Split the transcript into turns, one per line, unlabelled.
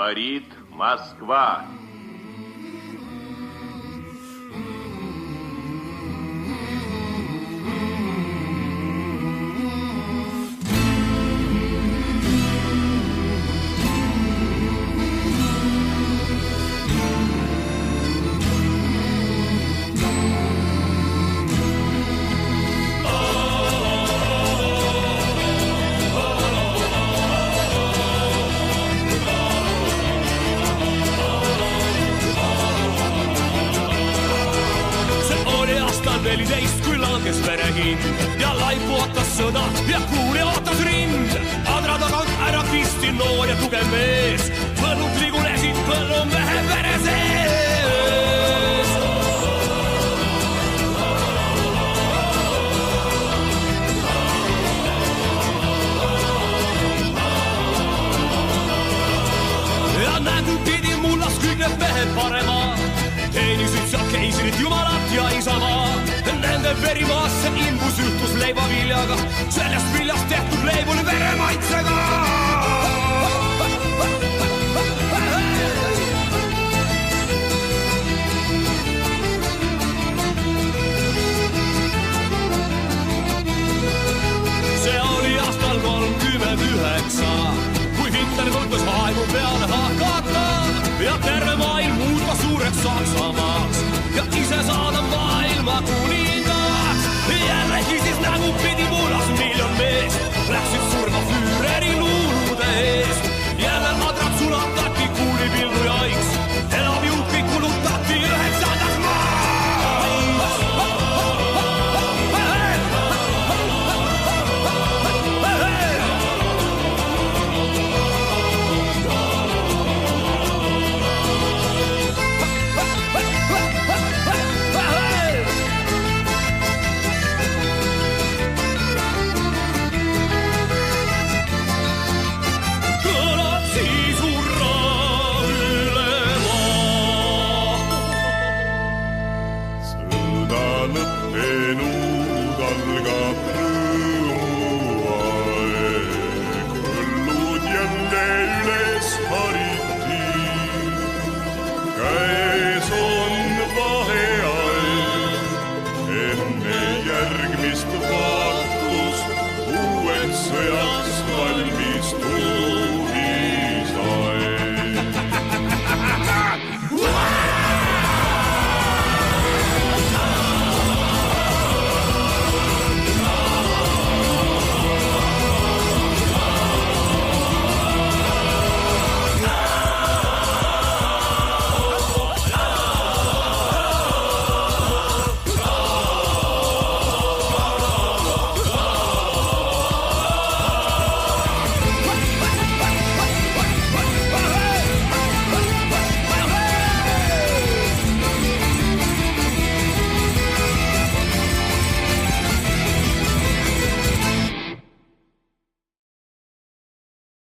Говорит Москва.
Kui langes verehind ja laipu ootas sõda ja kuuli ootas rind. Adra tagant ära kisti noor ja tugev mees. Põllud ligunesid põllumehe vere sees. Ja nägu pidi mullas kõige mehed parema. Teenisid seal keisrit, jumalat ja isamaa. Nende verimaasse imbus ühtus leivaviljaga. Sellest viljast tehtud leib oli veremaitsega. See oli aastal 39, kui Hitler võttis maailma peale hakata ja terve maailm muuta suureks Saksamaaks ja ise saada maailma kuningaks. Jällegi siis nägu pidi mullas miljon meest läksid surma Füüreri luulude eest. Jälle adrad sulatati kuulipildu jaiks, elab juutki kulutati 9.
Käe